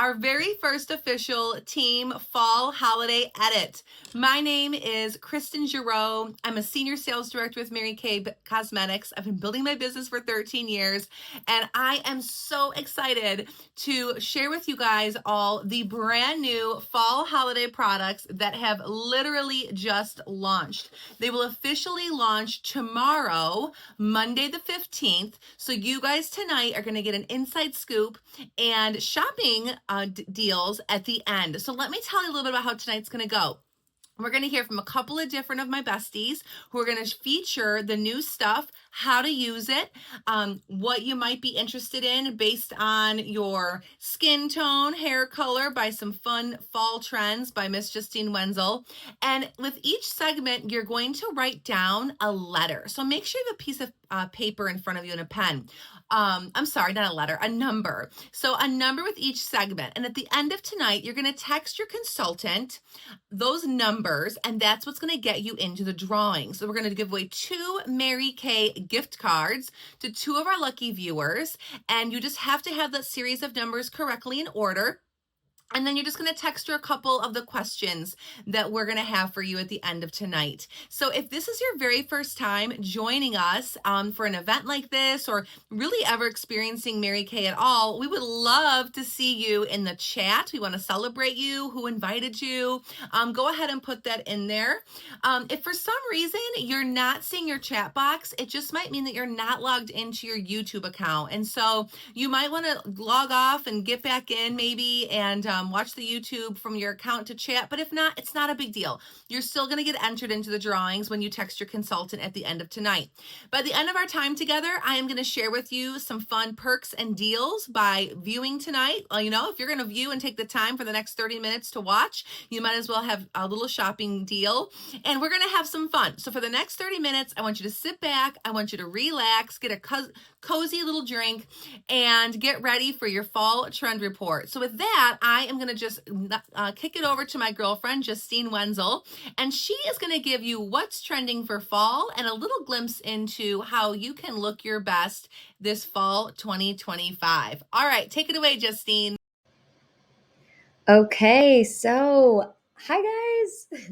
our very first official team fall holiday edit. My name is Kristen Giroux. I'm a senior sales director with Mary Kay Cosmetics. I've been building my business for 13 years, and I am so excited to share with you guys all the brand new fall holiday products that have literally just launched. They will officially launch tomorrow, Monday the 15th. So you guys tonight are going to get an inside scoop and shopping deals at the end. So let me tell you a little bit about how tonight's going to go. We're going to hear from a couple of different of my besties who are going to feature the new stuff, how to use it, what you might be interested in based on your skin tone, hair color, by some fun fall trends by Miss Justine Wenzel. And with each segment, you're going to write down a letter. So make sure you have a piece of paper in front of you and a pen. I'm sorry, not a letter, a number. So a number with each segment. And at the end of tonight, you're going to text your consultant those numbers, and that's what's going to get you into the drawing. So we're going to give away 2 Mary Kay gift cards to 2 of our lucky viewers, and you just have to have that series of numbers correctly in order. And then you're just going to text her a couple of the questions that we're going to have for you at the end of tonight. So if this is your very first time joining us for an event like this, or really ever experiencing Mary Kay at all, we would love to see you in the chat. We want to celebrate you, who invited you. Go ahead and put that in there. If for some reason you're not seeing your chat box, it just might mean that you're not logged into your YouTube account. And so you might want to log off and get back in maybe and watch the YouTube from your account to chat. But if not, it's not a big deal. You're still going to get entered into the drawings when you text your consultant at the end of tonight. By the end of our time together, I am going to share with you some fun perks and deals by viewing tonight. You know, if you're going to view and take the time for the next 30 minutes to watch, you might as well have a little shopping deal. And we're going to have some fun. So for the next 30 minutes, I want you to sit back. I want you to relax, get a cozy little drink, and get ready for your fall trend report. So with that, I am going to just kick it over to my girlfriend, Justine Wenzel, and she is going to give you what's trending for fall and a little glimpse into how you can look your best this fall 2025. All right, take it away, Justine. Okay, so hi guys.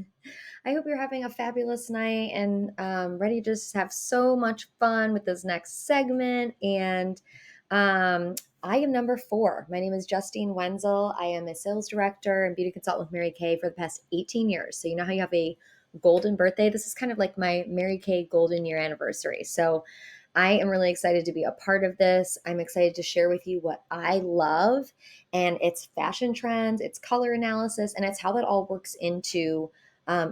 I hope you're having a fabulous night and ready to just have so much fun with this next segment. And I am number 4. My name is Justine Wenzel. I am a sales director and beauty consultant with Mary Kay for the past 18 years. So you know how you have a golden birthday? This is kind of like my Mary Kay golden year anniversary. So I am really excited to be a part of this. I'm excited to share with you what I love, and it's fashion trends, it's color analysis, and it's how that all works into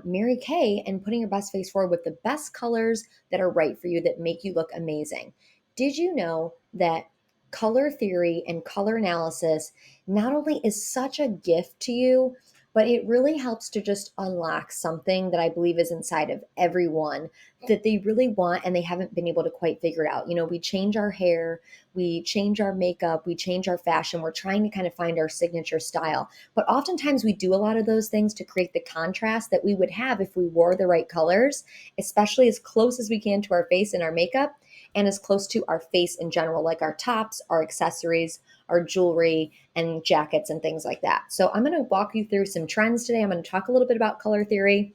Mary Kay and putting your best face forward with the best colors that are right for you that make you look amazing. Did you know that color theory and color analysis not only is such a gift to you, but it really helps to just unlock something that I believe is inside of everyone that they really want and they haven't been able to quite figure it out. You know, we change our hair, we change our makeup, we change our fashion. We're trying to kind of find our signature style. But oftentimes we do a lot of those things to create the contrast that we would have if we wore the right colors, especially as close as we can to our face and our makeup, and as close to our face in general, like our tops, our accessories, our jewelry, and jackets and things like that. So I'm going to walk you through some trends today. I'm going to talk a little bit about color theory.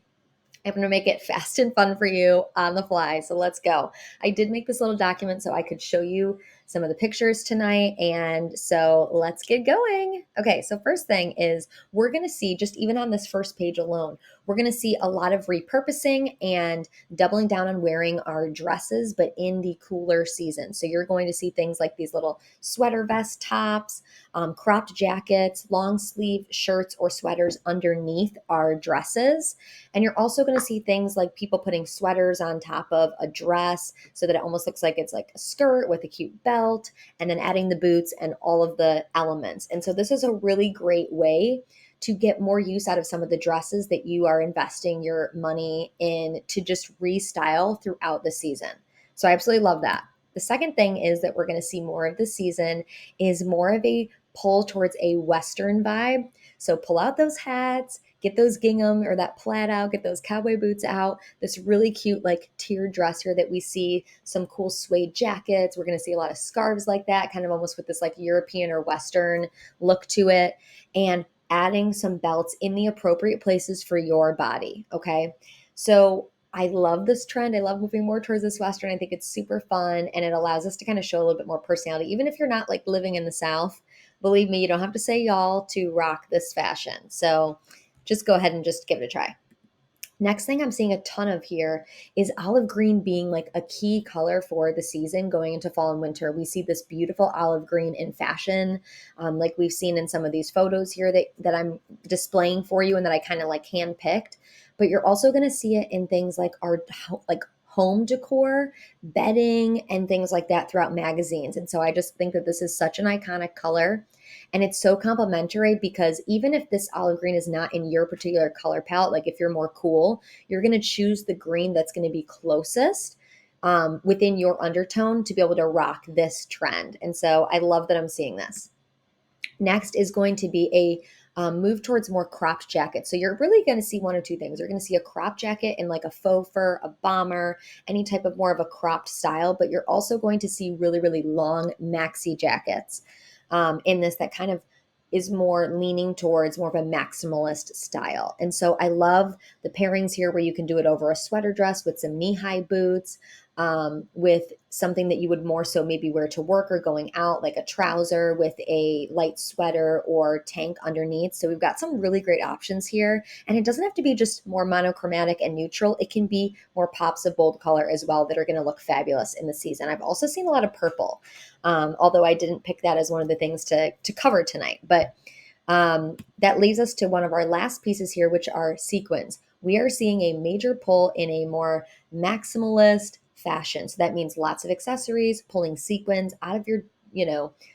I'm going to make it fast and fun for you on the fly. So let's go. I did make this little document so I could show you some of the pictures tonight. And so let's get going. Okay, so first thing is we're going to see, just even on this first page alone, we're going to see a lot of repurposing and doubling down on wearing our dresses, but in the cooler season. So you're going to see things like these little sweater vest tops, cropped jackets, long sleeve shirts or sweaters underneath our dresses. And you're also going to see things like people putting sweaters on top of a dress so that it almost looks like it's like a skirt with a cute belt, and then adding the boots and all of the elements. And so this is a really great way to get more use out of some of the dresses that you are investing your money in to just restyle throughout the season. So I absolutely love that. The second thing is that we're going to see more of the season is more of a pull towards a Western vibe. So pull out those hats, get those gingham or that plaid out, get those cowboy boots out, this really cute like tiered dress here that we see, some cool suede jackets. We're going to see a lot of scarves like that, kind of almost with this like European or Western look to it, and adding some belts in the appropriate places for your body. Okay. So I love this trend. I love moving more towards this Western. I think it's super fun and it allows us to kind of show a little bit more personality. Even if you're not like living in the South, believe me, you don't have to say y'all to rock this fashion. So just go ahead and just give it a try. Next thing I'm seeing a ton of here is olive green being like a key color for the season going into fall and winter. We see this beautiful olive green in fashion, like we've seen in some of these photos here that I'm displaying for you and that I kind of like handpicked. But you're also going to see it in things like our like home decor, bedding, and things like that throughout magazines. And so I just think that this is such an iconic color. And it's so complementary because even if this olive green is not in your particular color palette, like if you're more cool, you're going to choose the green that's going to be closest within your undertone to be able to rock this trend. And so I love that I'm seeing this. Next is going to be a move towards more cropped jackets. So you're really going to see one or two things. You're going to see a crop jacket in like a faux fur, a bomber, any type of more of a cropped style, but you're also going to see really, really long maxi jackets in this that kind of is more leaning towards more of a maximalist style. And so I love the pairings here where you can do it over a sweater dress with some knee-high boots, with something that you would more so maybe wear to work or going out, like a trouser with a light sweater or tank underneath. So we've got some really great options here. And it doesn't have to be just more monochromatic and neutral. It can be more pops of bold color as well that are going to look fabulous in the season. I've also seen a lot of purple, although I didn't pick that as one of the things to cover tonight. But that leads us to one of our last pieces here, which are sequins. We are seeing a major pull in a more maximalist fashion. So that means lots of accessories, pulling sequins out of your,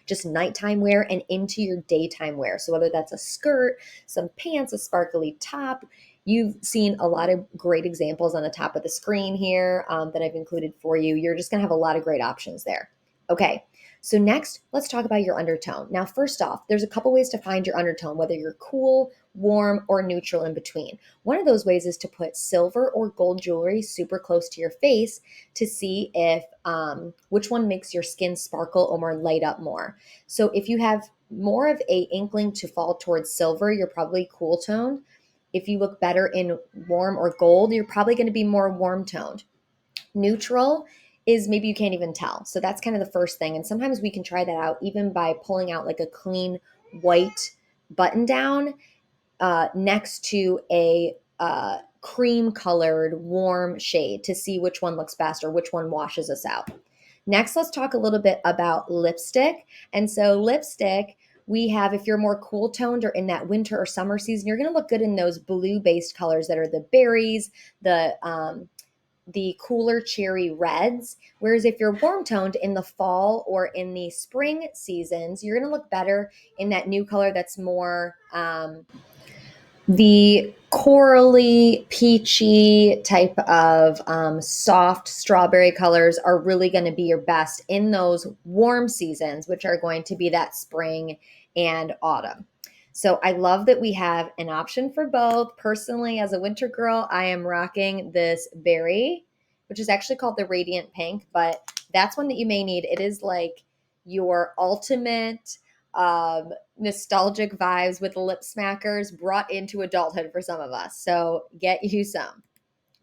just nighttime wear and into your daytime wear. So whether that's a skirt, some pants, a sparkly top, you've seen a lot of great examples on the top of the screen here that I've included for you. You're just going to have a lot of great options there. Okay. So next, let's talk about your undertone. Now, first off, there's a couple ways to find your undertone, whether you're cool, warm, or neutral in between. One of those ways is to put silver or gold jewelry super close to your face to see if which one makes your skin sparkle or more light up more. So if you have more of a inkling to fall towards silver, you're probably cool toned. If you look better in warm or gold, you're probably going to be more warm toned. Neutral is maybe you can't even tell. So that's kind of the first thing. And sometimes we can try that out even by pulling out like a clean white button down next to a cream colored warm shade to see which one looks best or which one washes us out. Next, let's talk a little bit about lipstick. And so lipstick, we have, if you're more cool toned or in that winter or summer season, you're going to look good in those blue based colors that are the berries, the cooler cherry reds. Whereas if you're warm toned in the fall or in the spring seasons, you're going to look better in that new color that's more the corally, peachy type of soft strawberry colors are really going to be your best in those warm seasons, which are going to be that spring and autumn. So I love that we have an option for both. Personally, as a winter girl, I am rocking this berry, which is actually called the Radiant Pink, but that's one that you may need. It is like your ultimate nostalgic vibes with lip smackers brought into adulthood for some of us. So get you some.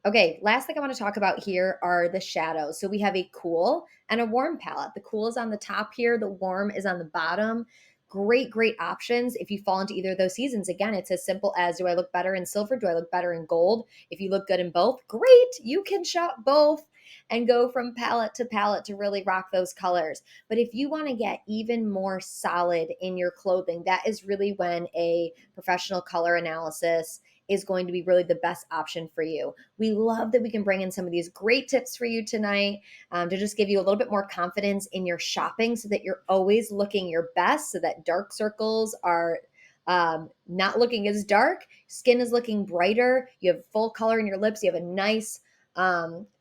Okay, last thing I want to talk about here are the shadows. So we have a cool and a warm palette. The cool is on the top here, the warm is on the bottom. Great, great options if you fall into either of those seasons. Again, it's as simple as, do I look better in silver? Do I look better in gold? If you look good in both, great. You can shop both and go from palette to really rock those colors. But if you want to get even more solid in your clothing, that is really when a professional color analysis is going to be really the best option for you. We love that we can bring in some of these great tips for you tonight to just give you a little bit more confidence in your shopping so that you're always looking your best, so that dark circles are not looking as dark, skin is looking brighter, you have full color in your lips, you have a nice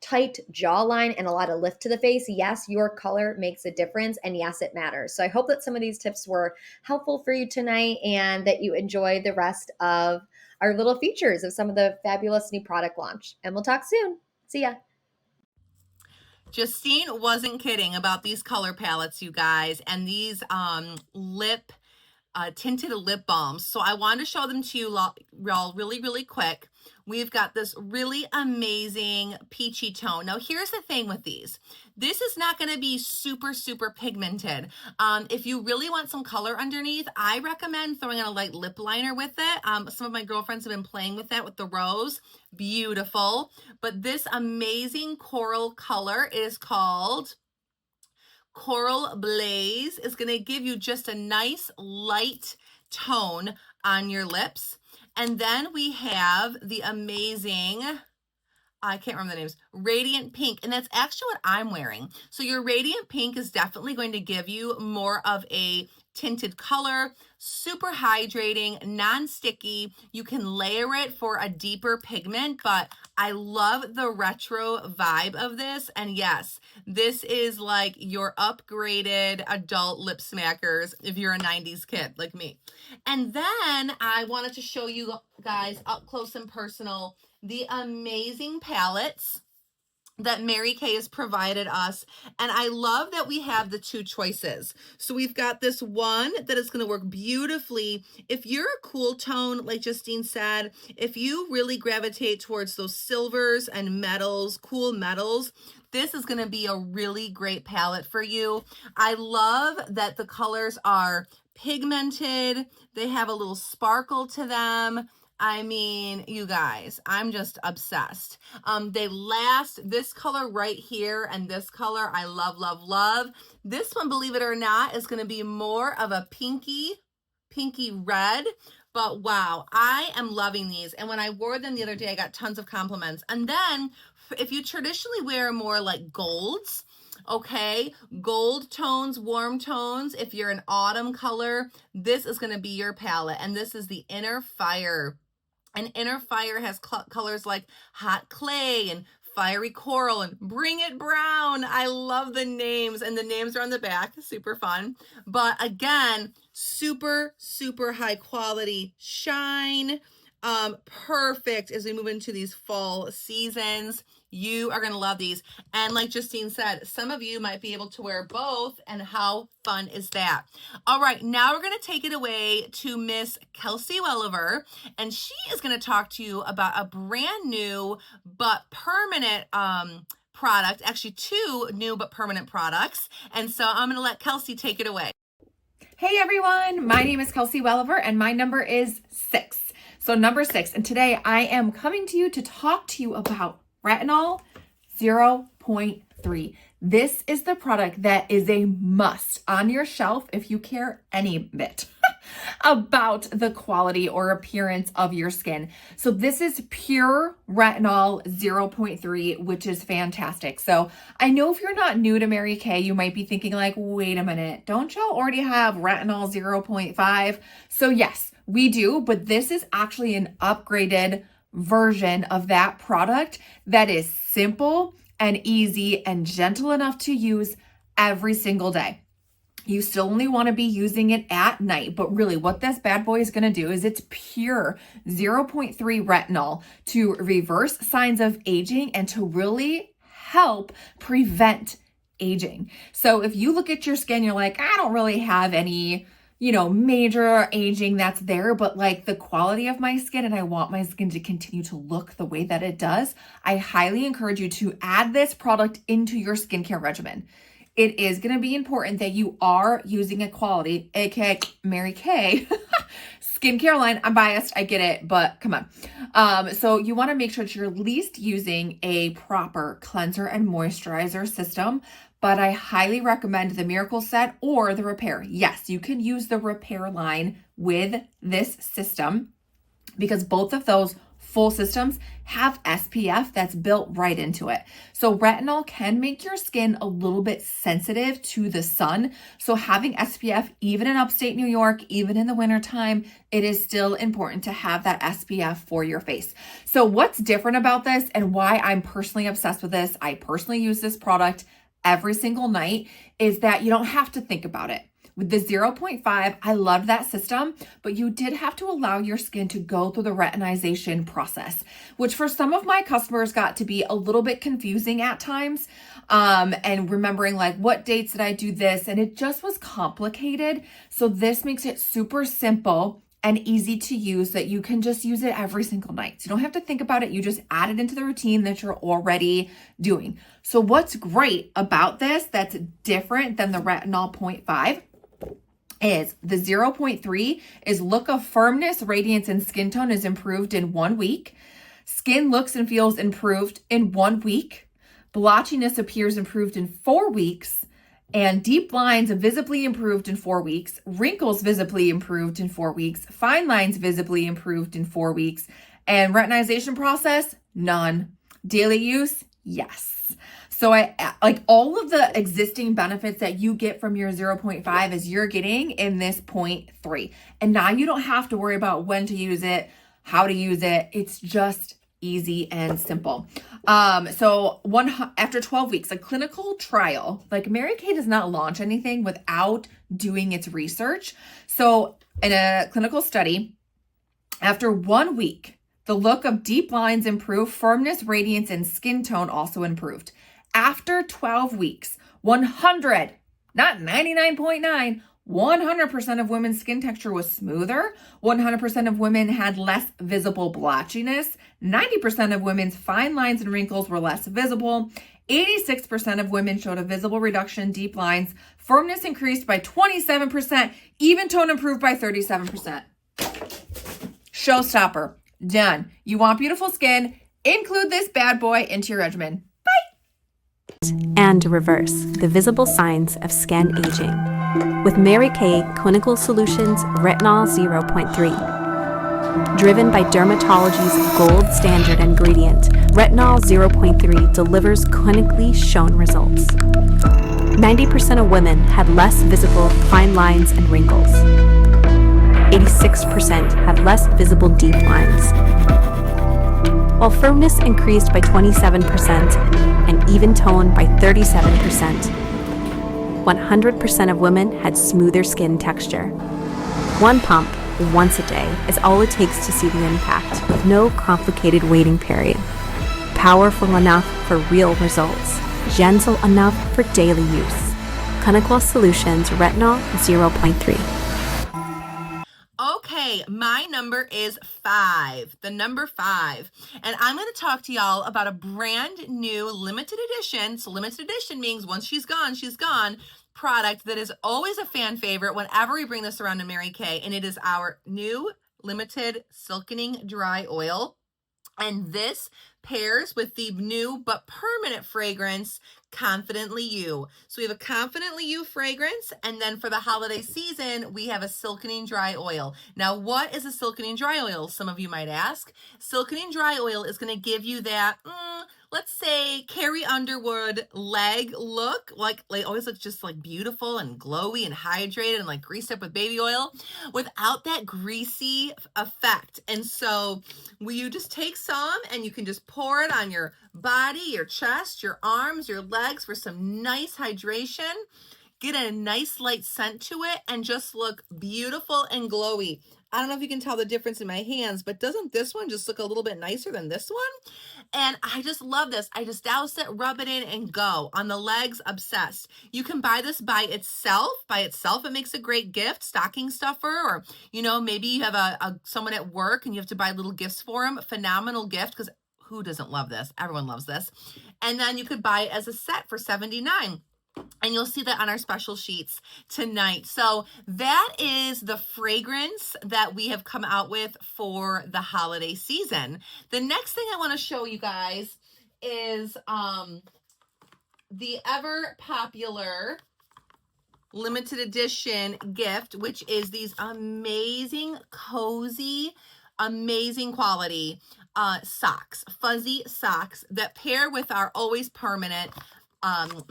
tight jawline and a lot of lift to the face, yes, your color makes a difference, and yes, it matters. So I hope that some of these tips were helpful for you tonight and that you enjoy the rest of our little features of some of the fabulous new product launch. And we'll talk soon. See ya. Justine wasn't kidding about these color palettes, you guys, and these tinted lip balms. So I wanted to show them to you all really, really quick. We've got this really amazing peachy tone. Now, here's the thing with these. This is not going to be super, super pigmented. If you really want some color underneath, I recommend throwing on a light lip liner with it. Some of my girlfriends have been playing with that with the rose. Beautiful. But this amazing coral color is called Coral Blaze. Is going to give you just a nice light tone on your lips. And then we have the amazing, I can't remember the names, Radiant Pink. And that's actually what I'm wearing. So your Radiant Pink is definitely going to give you more of a tinted color, super hydrating, non-sticky. You can layer it for a deeper pigment, but I love the retro vibe of this. And yes, this is like your upgraded adult lip smackers if you're a 90s kid like me. And then I wanted to show you guys up close and personal the amazing palettes that Mary Kay has provided us. And I love that we have the two choices. So we've got this one that is going to work beautifully. If you're a cool tone, like Justine said, if you really gravitate towards those silvers and metals, cool metals, this is going to be a really great palette for you. I love that the colors are pigmented. They have a little sparkle to them. I mean, you guys, I'm just obsessed. They last. This color right here and this color, I love, love, love. This one, believe it or not, is going to be more of a pinky red. But wow, I am loving these. And when I wore them the other day, I got tons of compliments. And then if you traditionally wear more like golds, okay, gold tones, warm tones, if you're an autumn color, this is going to be your palette. And this is the Inner Fire. And Inner Fire has colors like Hot Clay and Fiery Coral and Bring It Brown. I love the names, and the names are on the back. Super fun. But again, super, super high quality shine. Perfect as we move into these fall seasons. You are going to love these. And like Justine said, some of you might be able to wear both, and how fun is that? All right, now we're going to take it away to Miss Kelsey Welliver, and she is going to talk to you about a brand new but permanent product, actually two new but permanent products. And so I'm going to let Kelsey take it away. Hey everyone, my name is Kelsey Welliver and my number is 6. So number 6, and today I am coming to you to talk to you about Retinol 0.3. This is the product that is a must on your shelf if you care any bit about the quality or appearance of your skin. So this is pure retinol 0.3, which is fantastic. So I know if you're not new to Mary Kay, you might be thinking like, wait a minute, don't y'all already have retinol 0.5? So yes, we do, but this is actually an upgraded version of that product that is simple and easy and gentle enough to use every single day. You still only want to be using it at night, but really what this bad boy is going to do is it's pure 0.3 retinol to reverse signs of aging and to really help prevent aging. So if you look at your skin, you're like, I don't really have any, major aging that's there, but like the quality of my skin and I want my skin to continue to look the way that it does, I highly encourage you to add this product into your skincare regimen. It is going to be important that you are using a quality, aka Mary Kay, skincare line. I'm biased, I get it, but come on. So you want to make sure that you're at least using a proper cleanser and moisturizer system, but I highly recommend the Miracle Set or the Repair. Yes, you can use the Repair line with this system because both of those full systems have SPF that's built right into it. So retinol can make your skin a little bit sensitive to the sun. So having SPF, even in upstate New York, even in the wintertime, it is still important to have that SPF for your face. So what's different about this and why I'm personally obsessed with this, I personally use this product every single night, is that you don't have to think about it. With the 0.5, I loved that system, but you did have to allow your skin to go through the retinization process, which for some of my customers got to be a little bit confusing at times. And remembering like, what dates did I do this? And it just was complicated. So this makes it super simple and easy to use that you can just use it every single night. So you don't have to think about it. You just add it into the routine that you're already doing. So what's great about this that's different than the retinol 0.5 is the 0.3 is look of firmness, radiance, and skin tone is improved in 1 week. Skin looks and feels improved in 1 week. Blotchiness appears improved in 4 weeks. And deep lines visibly improved in 4 weeks. Wrinkles visibly improved in 4 weeks. Fine lines visibly improved in 4 weeks. And retinization process, none. Daily use, yes. So I like all of the existing benefits that you get from your 0.5 is you're getting in this 0.3. And now you don't have to worry about when to use it, how to use it. It's just easy and simple. So after 12 weeks, a clinical trial, like Mary Kay does not launch anything without doing its research. So in a clinical study, after 1 week, the look of deep lines improved, firmness, radiance, and skin tone also improved. After 12 weeks, 100, not 99.9, 100% of women's skin texture was smoother. 100% of women had less visible blotchiness. 90% of women's fine lines and wrinkles were less visible. 86% of women showed a visible reduction in deep lines. Firmness increased by 27%. Even tone improved by 37%. Showstopper. Done. You want beautiful skin? Include this bad boy into your regimen. And reverse the visible signs of skin aging with Mary Kay Clinical Solutions Retinol 0.3. Driven by dermatology's gold standard ingredient, Retinol 0.3 delivers clinically shown results. 90% of women had less visible fine lines and wrinkles. 86% had less visible deep lines. While firmness increased by 27% and even tone by 37%, 100% of women had smoother skin texture. One pump, once a day, is all it takes to see the impact, with no complicated waiting period. Powerful enough for real results, gentle enough for daily use. Clinical Solutions Retinol 0.3. Okay, my number is 5, the number 5. And I'm going to talk to y'all about a brand new limited edition. So limited edition means once she's gone, product that is always a fan favorite whenever we bring this around to Mary Kay. And it is our new limited silkening dry oil. And this pairs with the new but permanent fragrance, Confidently You. So we have a Confidently You fragrance, and then for the holiday season, we have a silkening dry oil. Now, what is a silkening dry oil? Some of you might ask. Silkening dry oil is going to give you that, let's say, Carrie Underwood leg look, like always looks just like beautiful and glowy and hydrated and like greased up with baby oil without that greasy effect. And so you just take some and you can just pour it on your body, your chest, your arms, your legs for some nice hydration. Get a nice light scent to it and just look beautiful and glowy. I don't know if you can tell the difference in my hands, but doesn't this one just look a little bit nicer than this one? And I just love this. I just douse it, rub it in, and go. On the legs, obsessed. You can buy this by itself. By itself, it makes a great gift, stocking stuffer, or, maybe you have someone at work and you have to buy little gifts for them. Phenomenal gift, because who doesn't love this? Everyone loves this. And then you could buy it as a set for $79. And you'll see that on our special sheets tonight. So that is the fragrance that we have come out with for the holiday season. The next thing I want to show you guys is the ever popular limited edition gift, which is these amazing, cozy, amazing quality socks, fuzzy socks that pair with our Always Permanent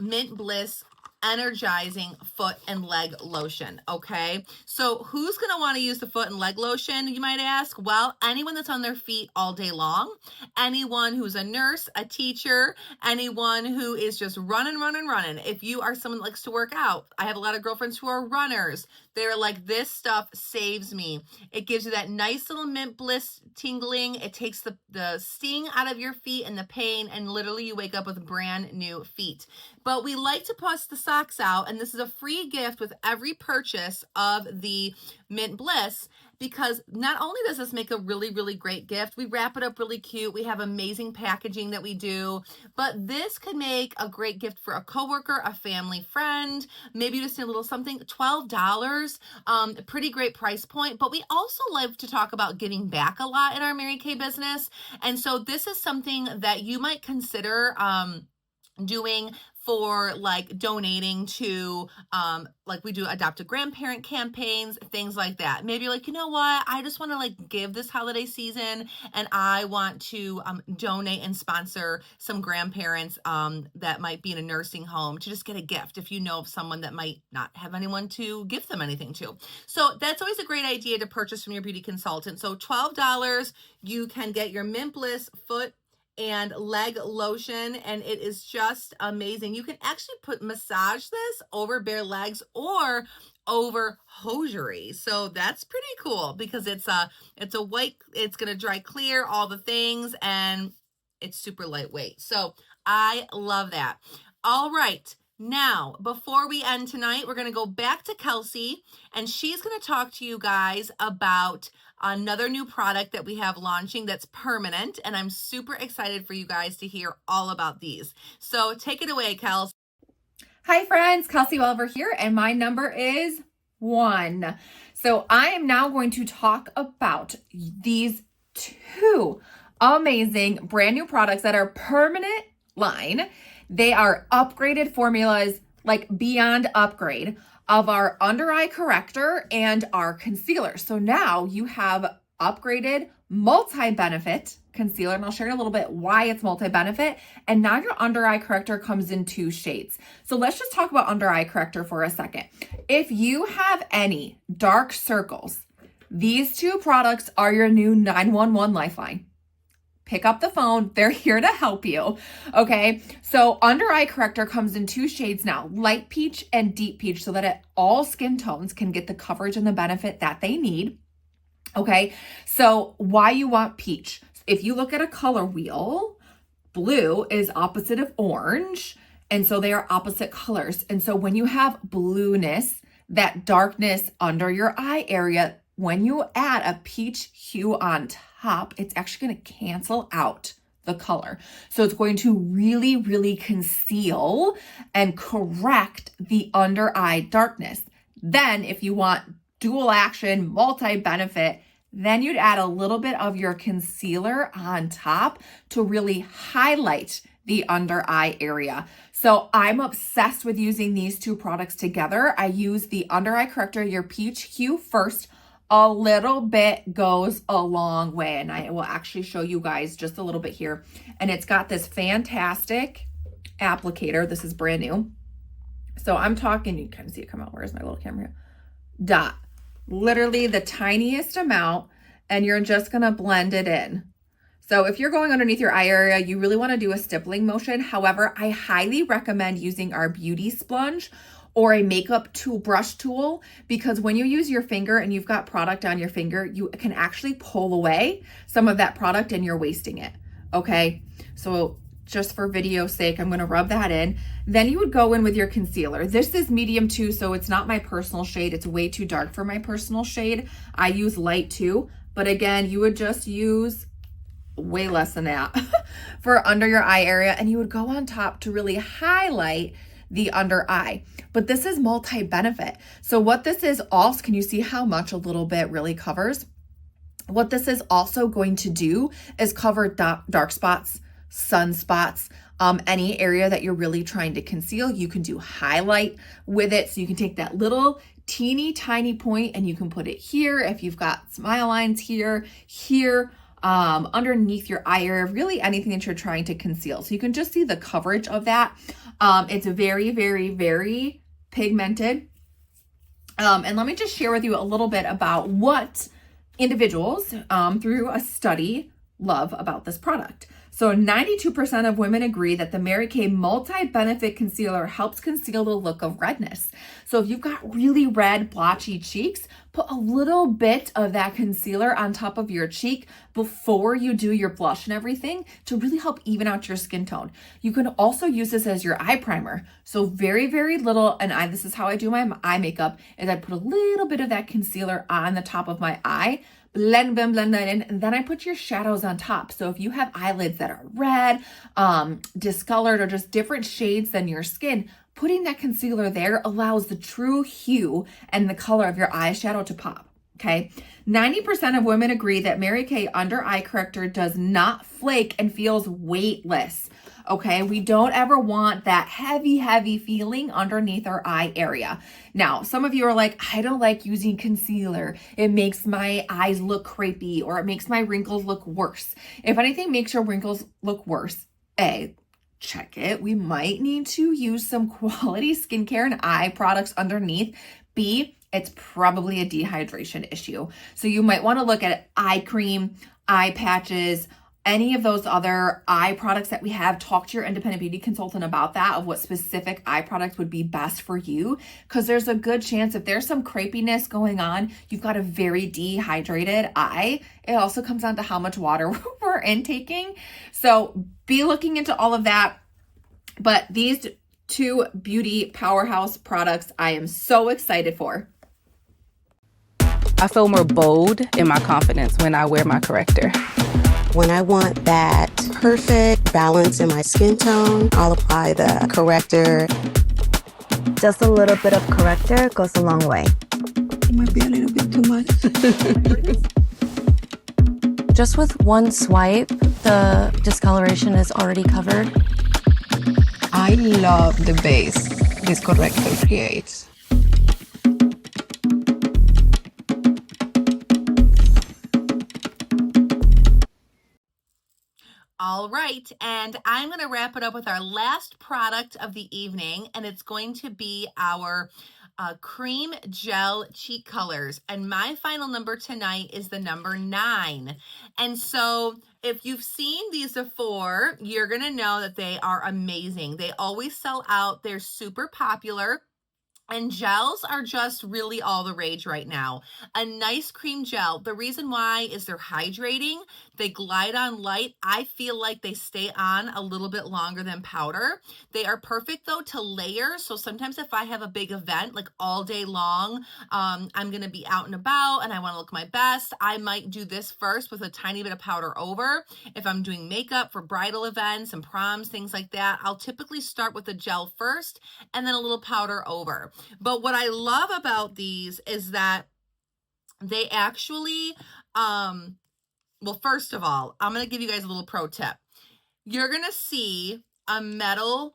Mint Bliss energizing foot and leg lotion. Okay, so who's going to want to use the foot and leg lotion, you might ask? Well, anyone that's on their feet all day long, anyone who's a nurse, a teacher, anyone who is just running. If you are someone that likes to work out, I have a lot of girlfriends who are runners. They're like, this stuff saves me. It gives you that nice little mint bliss tingling. It takes the sting out of your feet and the pain, and literally you wake up with brand new feet. But we like to bust the socks out, and this is a free gift with every purchase of the Mint Bliss, because not only does this make a really, really great gift, we wrap it up really cute. We have amazing packaging that we do, but this could make a great gift for a coworker, a family friend, maybe you just need a little something. $12, pretty great price point. But we also like to talk about giving back a lot in our Mary Kay business. And so this is something that you might consider doing for like donating to like we do adopt a grandparent campaigns, things like that. Maybe you're like, you know what, I just want to like give this holiday season and I want to donate and sponsor some grandparents that might be in a nursing home to just get a gift if you know of someone that might not have anyone to give them anything to. So that's always a great idea to purchase from your beauty consultant. So $12, you can get your Mint Bliss foot and leg lotion, and it is just amazing. You can actually massage this over bare legs or over hosiery. So that's pretty cool because it's a white, it's going to dry clear, all the things, and it's super lightweight. So I love that. All right. Now, before we end tonight, we're going to go back to Kelsey, and she's going to talk to you guys about another new product that we have launching that's permanent, and I'm super excited for you guys to hear all about these. So take it away, Kels. Hi friends, Kelsey Welliver here, and my number is 1. So I am now going to talk about these 2 amazing brand new products that are permanent line. They are upgraded formulas, like beyond upgrade, of our under eye corrector and our concealer. So now you have upgraded multi-benefit concealer, and I'll share a little bit why it's multi-benefit. And now your under eye corrector comes in 2 shades. So let's just talk about under eye corrector for a second. If you have any dark circles, these 2 products are your new 911 lifeline. Pick up the phone. They're here to help you. Okay. So under eye corrector comes in 2 shades now, light peach and deep peach, so that all skin tones can get the coverage and the benefit that they need. Okay. So why you want peach? If you look at a color wheel, blue is opposite of orange. And so they are opposite colors. And so when you have blueness, that darkness under your eye area, when you add a peach hue on top, it's actually going to cancel out the color. So it's going to really, really conceal and correct the under eye darkness. Then if you want dual action, multi-benefit, then you'd add a little bit of your concealer on top to really highlight the under eye area. So I'm obsessed with using these 2 products together. I use the under eye corrector, your peach hue first. A little bit goes a long way, and I will actually show you guys just a little bit here. And it's got this fantastic applicator. This is brand new. So I'm talking, you can kind of see it come out. Where's my little camera? Dot. Literally the tiniest amount, and you're just gonna blend it in. So if you're going underneath your eye area, you really wanna do a stippling motion. However, I highly recommend using our beauty sponge or a makeup brush tool, because when you use your finger and you've got product on your finger, you can actually pull away some of that product and you're wasting it. Okay, so just for video's sake, I'm gonna rub that in. Then you would go in with your concealer. This is medium 2, so it's not my personal shade. It's way too dark for my personal shade. I use light 2, but again, you would just use way less than that for under your eye area, and you would go on top to really highlight the under eye. But this is multi-benefit. So what this is also, can you see how much a little bit really covers? What this is also going to do is cover dark spots, sunspots, any area that you're really trying to conceal. You can do highlight with it. So you can take that little teeny tiny point and you can put it here. If you've got smile lines here, underneath your eye area, really anything that you're trying to conceal. So you can just see the coverage of that. It's very, very, very pigmented. And let me just share with you a little bit about what individuals through a study love about this product. So 92% of women agree that the Mary Kay Multi-Benefit Concealer helps conceal the look of redness. So if you've got really red, blotchy cheeks, put a little bit of that concealer on top of your cheek before you do your blush and everything to really help even out your skin tone. You can also use this as your eye primer. So very, very little, and this is how I do my eye makeup, is I put a little bit of that concealer on the top of my eye, blend that in, and then I put your shadows on top. So if you have eyelids that are red, discolored, or just different shades than your skin, putting that concealer there allows the true hue and the color of your eyeshadow to pop, okay? 90% of women agree that Mary Kay Under Eye Corrector does not flake and feels weightless, okay? We don't ever want that heavy feeling underneath our eye area. Now, some of you are like, I don't like using concealer. It makes my eyes look crepey, or it makes my wrinkles look worse. If anything makes your wrinkles look worse, check it. We might need to use some quality skincare and eye products underneath. B, it's probably a dehydration issue. So you might want to look at eye cream, eye patches, any of those other eye products that we have. Talk to your independent beauty consultant about that, of what specific eye products would be best for you, because there's a good chance if there's some crepiness going on, you've got a very dehydrated eye. It also comes down to how much water we're intaking. So be looking into all of that. But these two beauty powerhouse products I am so excited for. I feel more bold in my confidence when I wear my corrector. When I want that perfect balance in my skin tone, I'll apply the corrector. Just a little bit of corrector goes a long way. It might be a little bit too much. Just with one swipe, the discoloration is already covered. I love the base this corrector creates. All right, and I'm going to wrap it up with our last product of the evening, and it's going to be our cream gel cheek colors. And my final number tonight is the number 9. And so if you've seen these before, you're going to know that they are amazing. They always sell out. They're super popular. And gels are just really all the rage right now. A nice cream gel. The reason why is they're hydrating. They glide on light. I feel like they stay on a little bit longer than powder. They are perfect though to layer. So sometimes if I have a big event, like all day long, I'm going to be out and about and I want to look my best, I might do this first with a tiny bit of powder over. If I'm doing makeup for bridal events and proms, things like that, I'll typically start with the gel first and then a little powder over. But what I love about these is that they actually, well, first of all, I'm going to give you guys a little pro tip. You're going to see a metal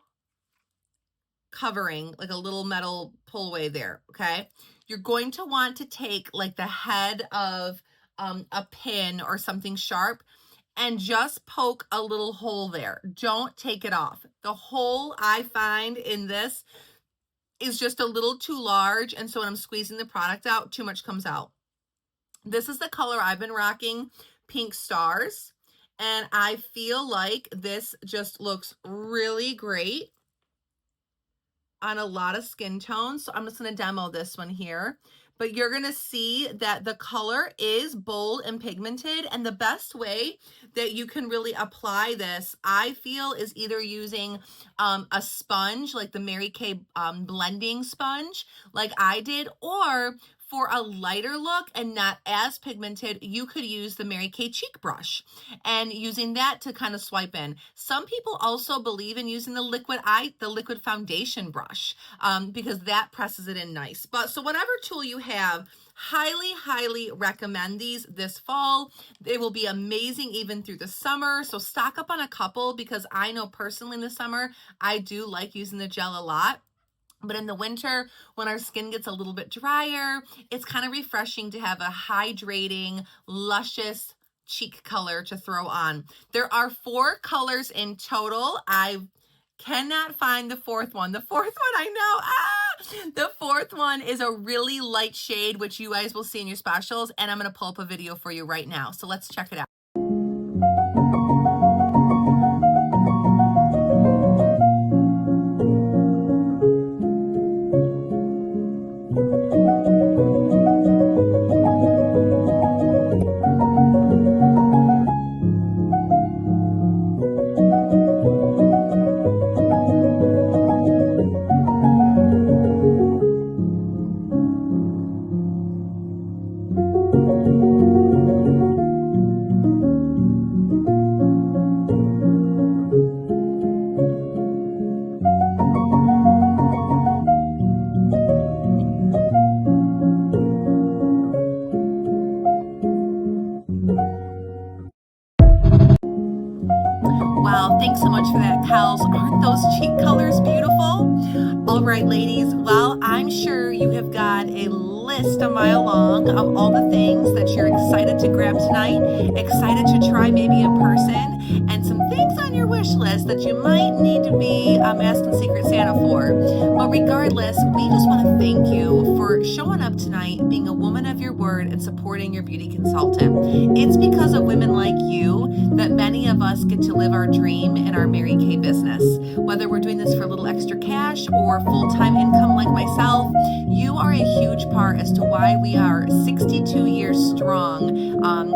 covering, like a little metal pull away there, okay? You're going to want to take like the head of a pin or something sharp and just poke a little hole there. Don't take it off. The hole I find in this is just a little too large, and so when I'm squeezing the product out, too much comes out. This is the color I've been rocking, Pink Stars, and I feel like this just looks really great on a lot of skin tones. So I'm just going to demo this one here. But you're going to see that the color is bold and pigmented. And the best way that you can really apply this, I feel, is either using a sponge, like the Mary Kay blending sponge, like I did, or for a lighter look and not as pigmented, you could use the Mary Kay cheek brush and using that to kind of swipe in. Some people also believe in using the liquid foundation brush because that presses it in nice. But so whatever tool you have, highly recommend these this fall. They will be amazing even through the summer. So stock up on a couple, because I know personally in the summer, I do like using the gel a lot. But in the winter, when our skin gets a little bit drier, it's kind of refreshing to have a hydrating, luscious cheek color to throw on. There are 4 colors in total. I cannot find the 4th one. The 4th one, I know. The 4th one is a really light shade, which you guys will see in your specials. And I'm going to pull up a video for you right now. So let's check it out. Wow, thanks so much for that, Kels. Aren't those cheek colors beautiful? All right, ladies, well, I'm sure you have got a list a mile long of all the things that you're excited to grab tonight, excited to try maybe in person, and some things on your wish list that you might need to be asking Secret Santa for. But regardless, we just want to thank you for showing up tonight, being a woman of your word, and supporting your beauty consultant. It's because of women like you that many of us get to live our dream in our Mary Kay business. Whether we're doing this for a little extra cash or full-time income like myself, you are a huge part as to why we are 62 years strong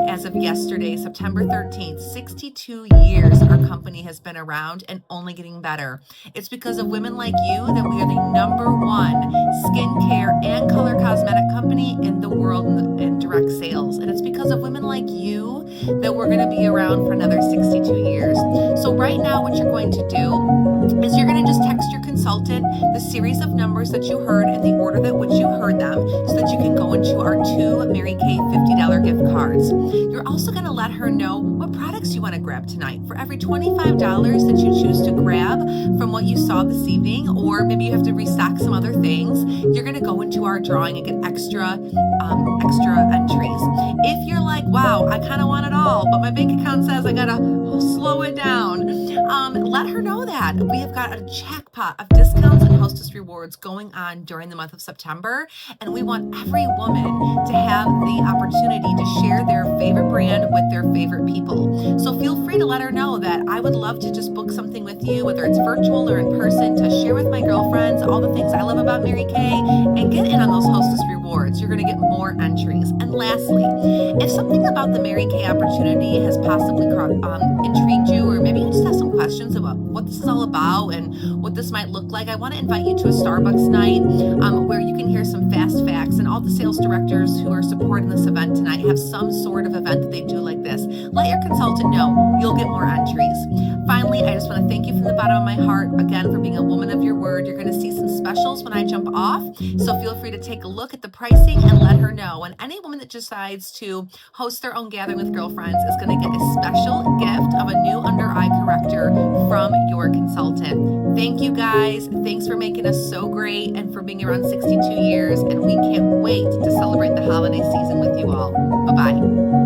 as of yesterday, September 13th. 62 years our company has been around and only getting better. It's because of women like you that we are the #1 skincare and color cosmetic company in the world in direct sales. And it's because of women like you that we're going to be around for another 62 years. So right now, what you're going to do is you're going to just text your consultant the series of numbers that you heard in the order that which you heard them, so that you can go into our 2 Mary Kay $50 gift cards. You're also going to let her know what products you want to grab tonight. For every $25 that you choose to grab from what you saw this evening, or maybe you have to restock some other things, you're going to go into our drawing and get extra entries. If you're like, wow, I kind of want it all, but my bank account says I gotta slow it down, let her know that we have got a jackpot of discounts and hostess rewards going on during the month of September, and we want every woman to have the opportunity to share their favorite brand with their favorite people. So feel free to let her know that I would love to just book something with you, whether it's virtual or in person, to share with my girlfriends all the things I love about Mary Kay and get in on those hostess rewards. You're going to get more entries. And lastly, if something about the Mary Kay opportunity has possibly intrigued you, or maybe you just have some questions about what this is all about and what this might look like, I want to invite you to a Starbucks night where you can hear some fast facts, and all the sales directors who are supporting this event tonight have some sort of event that they do like this. Let your consultant know. You'll get more entries. Finally, I just want to thank you from the bottom of my heart again for being a woman of your word. You're going to see some specials when I jump off, so feel free to take a look at the pricing and let her know. And any woman that decides to host their own gathering with girlfriends is going to get a special gift of a new under eye corrector from your consultant. Thank you guys. Thanks for making us so great and for being around 62 years. And we can't wait to celebrate the holiday season with you all. Bye-bye.